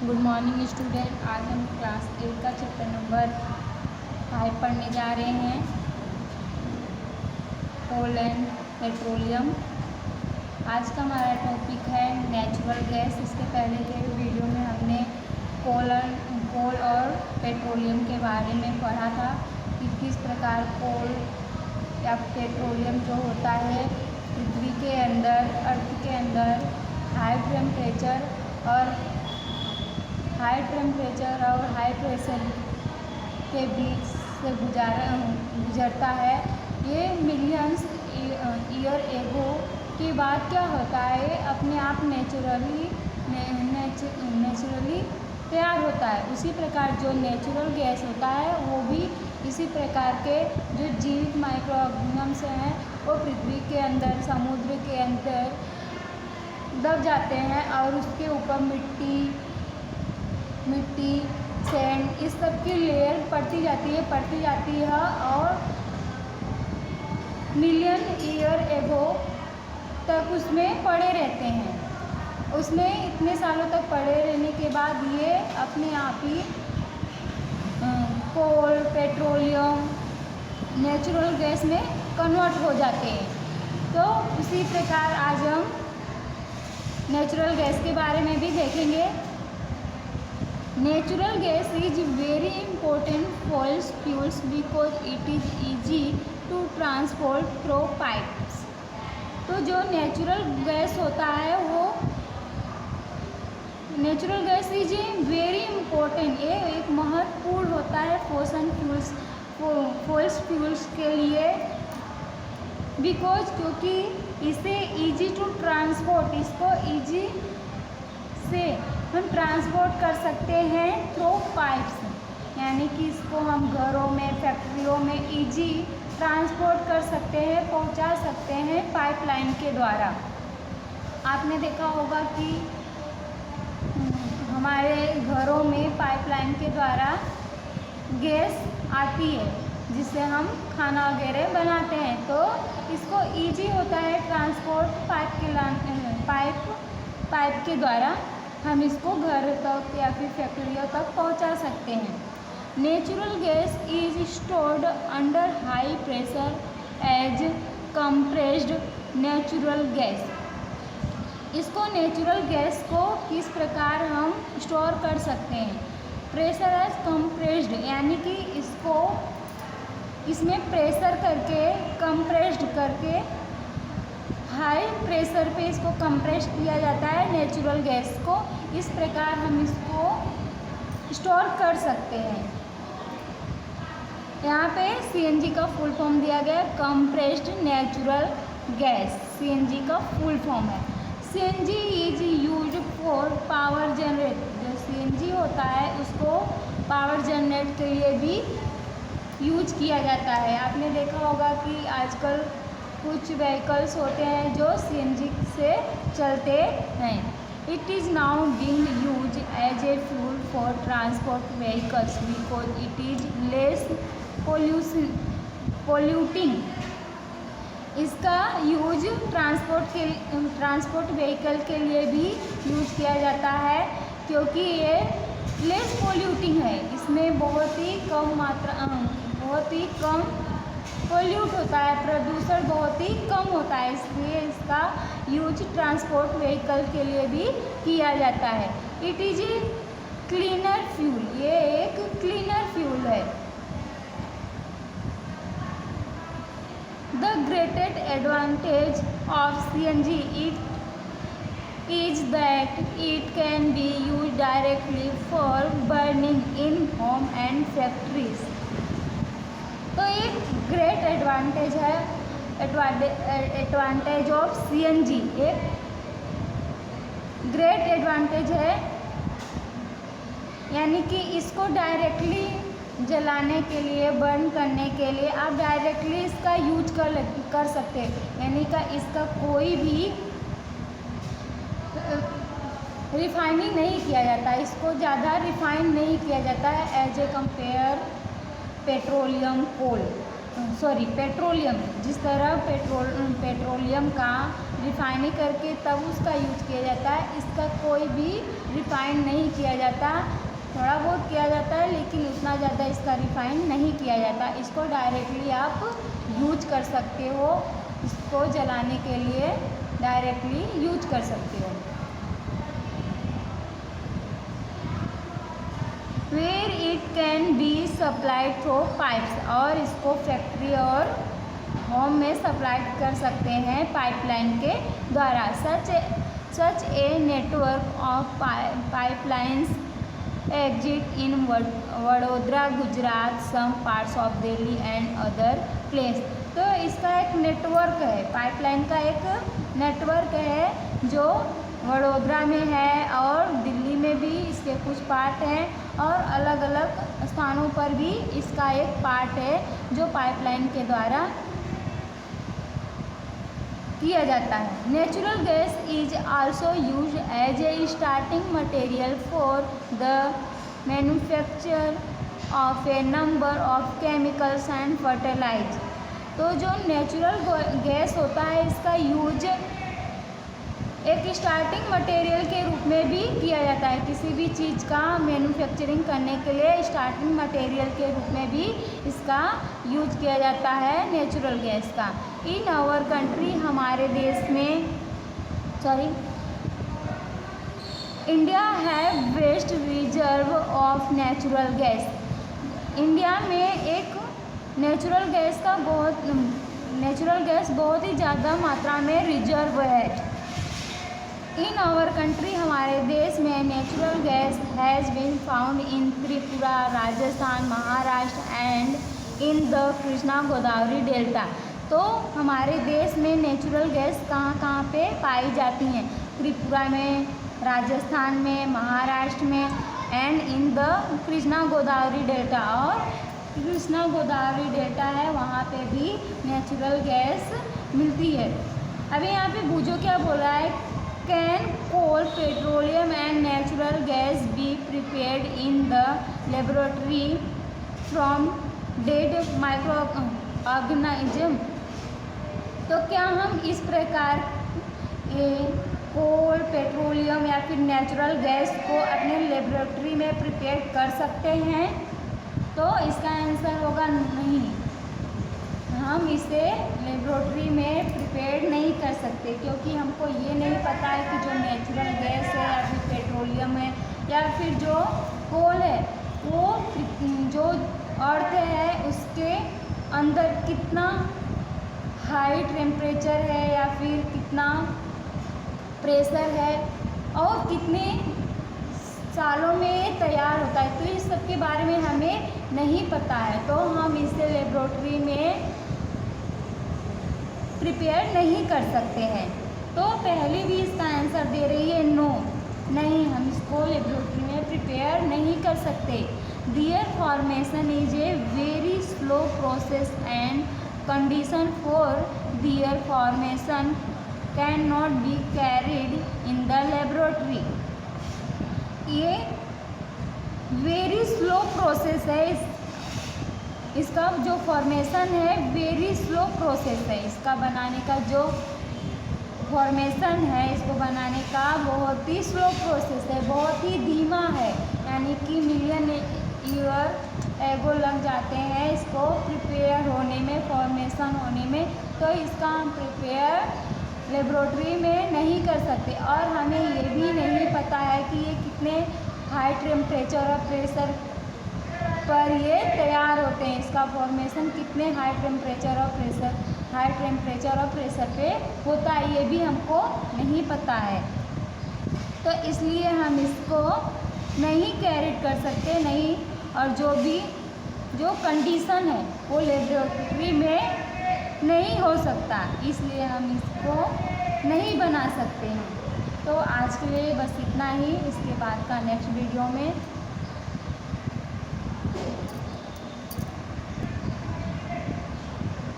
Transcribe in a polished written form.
Good morning student. आज हम class 8 का चैप्टर नंबर 5 पढ़ने जा रहे हैं, कोल एंड पेट्रोलियम। आज का हमारा टॉपिक है नेचुरल गैस। इसके पहले के वीडियो में हमने कोल और पेट्रोलियम के बारे में पढ़ा था कि किस प्रकार कोल या पेट्रोलियम जो होता है पृथ्वी के अंदर, अर्थ के अंदर हाई टेम्परेचर और हाई प्रेशर के बीच से गुजरता है। ये मिलियंस ईयर एगो की बात क्या होता है, अपने आप नेचुरली तैयार होता है। उसी प्रकार जो नेचुरल गैस होता है वो भी इसी प्रकार के जो जीवित माइक्रो ऑर्गेनिजम्स हैं वो पृथ्वी के अंदर, समुद्र के अंदर दब जाते हैं और उसके ऊपर मिट्टी, सैंड, इस सब की लेयर पड़ती जाती है और मिलियन ईयर एगो तक उसमें पड़े रहते हैं। उसमें इतने सालों तक पड़े रहने के बाद ये अपने आप ही कोल, पेट्रोलियम, नेचुरल गैस में कन्वर्ट हो जाते हैं। तो उसी प्रकार आज हम नेचुरल गैस के बारे में भी देखेंगे। Natural gas is very important for fuels because it is easy to transport through pipes। तो जो नेचुरल गैस होता है वो natural gas is very important, ये एक महत्वपूर्ण होता है फॉल्स फ्यूल्स के लिए। बिकॉज क्योंकि इसे इजी टू ट्रांसपोर्ट, इसको इजी से हम ट्रांसपोर्ट कर सकते हैं थ्रू पाइप्स, यानी कि इसको हम घरों में, फैक्ट्रियों में इजी ट्रांसपोर्ट कर सकते हैं, पहुंचा सकते हैं पाइपलाइन के द्वारा। आपने देखा होगा कि हमारे घरों में पाइपलाइन के द्वारा गैस आती है जिससे हम खाना वगैरह बनाते हैं। तो इसको इजी होता है ट्रांसपोर्ट पाइप के द्वारा हम इसको घर तक या फिर फैक्ट्रियों तक पहुंचा सकते हैं। Natural gas is stored under high pressure as compressed natural gas. इसको नेचुरल गैस को किस प्रकार हम स्टोर कर सकते हैं, प्रेशर एज कंप्रेस्ड, यानी कि इसमें प्रेशर करके, कंप्रेस्ड करके हाई प्रेशर पे इसको कंप्रेस किया जाता है नेचुरल गैस को। इस प्रकार हम इसको स्टोर कर सकते हैं। यहाँ पे सीएनजी का फुल फॉर्म दिया गया है, कंप्रेस्ड नेचुरल गैस, सीएनजी का फुल फॉर्म है। CNG is used for power generate. जो सीएनजी होता है उसको पावर जनरेट के लिए भी यूज किया जाता है। आपने देखा होगा कि आजकल कुछ व्हीकल्स होते हैं जो सीएनजी से चलते हैं। It is now being use as a fuel for transport vehicles because it is less polluting. इसका यूज ट्रांसपोर्ट व्हीकल के लिए भी यूज किया जाता है क्योंकि ये लेस पोल्यूटिंग है। इसमें बहुत ही कम पोल्यूट होता है, प्रदूषण बहुत ही कम होता है, इसलिए इसका यूज ट्रांसपोर्ट व्हीकल के लिए भी किया जाता है। It is a cleaner fuel, ये एक क्लीनर फ्यूल है। The greatest advantage of CNG is that it can be used directly for burning in home and factories। तो एक ग्रेट एडवांटेज है, एडवांटेज ऑफ सीएनजी एक ग्रेट एडवांटेज है, यानी कि इसको डायरेक्टली जलाने के लिए, बर्न करने के लिए आप डायरेक्टली इसका यूज कर सकते हैं, यानी कि इसका कोई भी रिफाइनिंग नहीं किया जाता, इसको ज़्यादा रिफाइन नहीं किया जाता है एज ए कंपेयर पेट्रोलियम, जिस तरह पेट्रोलियम का रिफाइनिंग करके तब उसका यूज किया जाता है। इसका कोई भी रिफाइन नहीं किया जाता, थोड़ा बहुत किया जाता है लेकिन उतना ज़्यादा इसका रिफाइन नहीं किया जाता। इसको डायरेक्टली आप यूज कर सकते हो, इसको जलाने के लिए डायरेक्टली यूज कर सकते हो। Where it can be supplied through pipes, और इसको फैक्ट्री और होम में सप्लाई कर सकते हैं पाइपलाइन के द्वारा। Such a network of pipelines exit in Vadodara, Gujarat, some parts of Delhi and other place. तो इसका एक नेटवर्क है, पाइपलाइन का एक नेटवर्क है जो वडोदरा में है और दिल्ली में भी इसके कुछ पार्ट हैं और अलग अलग स्थानों पर भी इसका एक पार्ट है जो पाइपलाइन के द्वारा किया जाता है। Natural gas is also use as a starting material for the manufacture of a number of chemicals and fertilize. तो जो नेचुरल गैस होता है इसका यूज एक स्टार्टिंग मटेरियल के रूप में भी किया जाता है। किसी भी चीज़ का मैन्युफैक्चरिंग करने के लिए स्टार्टिंग मटेरियल के रूप में भी इसका यूज किया जाता है नेचुरल गैस का। इन आवर कंट्री, हमारे देश में, India have vast reserve of natural gas. India में एक नेचुरल गैस बहुत ही ज़्यादा मात्रा में रिजर्व है। इन आवर कंट्री, हमारे देश में natural gas has been found in Tripura, Rajasthan, Maharashtra and in the Krishna Godavari delta. तो हमारे देश में नेचुरल गैस कहाँ कहाँ पे पाई जाती हैं? त्रिपुरा में, राजस्थान में, महाराष्ट्र में and in the Krishna Godavari delta. और कृष्णा गोदावरी डेल्टा है वहाँ पे भी नेचुरल गैस मिलती है। अभी यहाँ पे बूझो क्या बोल रहा है, can coal, petroleum and natural gas be prepared in the laboratory from dead micro organism. तो क्या हम इस प्रकार कोल, पेट्रोलियम या फिर नेचुरल गैस को अपने लेबोरेटरी में प्रिपेयर कर सकते हैं? तो इसका आंसर होगा नहीं, हम इसे लेबोरेटरी में प्रिपेयर नहीं कर सकते, क्योंकि हमको ये नहीं पता है कि जो नेचुरल गैस है या फिर पेट्रोलियम है या फिर जो कोल है वो जो अर्थ है उसके अंदर कितना हाई टेम्परेचर है या फिर कितना प्रेशर है और कितने सालों में तैयार होता है। तो इस सब के बारे में हमें नहीं पता है, तो हम इसे लेबोरेटरी में प्रिपेयर नहीं कर सकते हैं। तो पहले भी इसका आंसर दे रही है नो, नहीं, हम इसको लेबोरेटरी में प्रिपेयर नहीं कर सकते। Their formation is a very slow process and condition for their formation can not be carried in the laboratory. ये वेरी स्लो प्रोसेस है, इसका जो फॉर्मेशन है वेरी स्लो प्रोसेस है। इसका बनाने का जो फॉर्मेशन है, इसको बनाने का बहुत ही स्लो प्रोसेस है, बहुत ही धीमा है, यानी कि मिलियन ईयर एगो लग जाते हैं इसको प्रिपेयर होने में, फॉर्मेशन होने में। तो इसका हम प्रिपेयर लेबोरेटरी में नहीं कर सकते। और हमें ये भी नहीं पता है कि ये कितने हाई टेम्परेचर और प्रेशर पर ये तैयार होते हैं, इसका फॉर्मेशन कितने हाई टेम्परेचर और प्रेशर पे होता है, ये भी हमको नहीं पता है। तो इसलिए हम इसको नहीं कैरिड कर सकते, नहीं। और जो कंडीशन है वो लेबोरेटरी में नहीं हो सकता, इसलिए हम इसको नहीं बना सकते हैं। तो आज के लिए बस इतना ही, इसके बाद का नेक्स्ट वीडियो में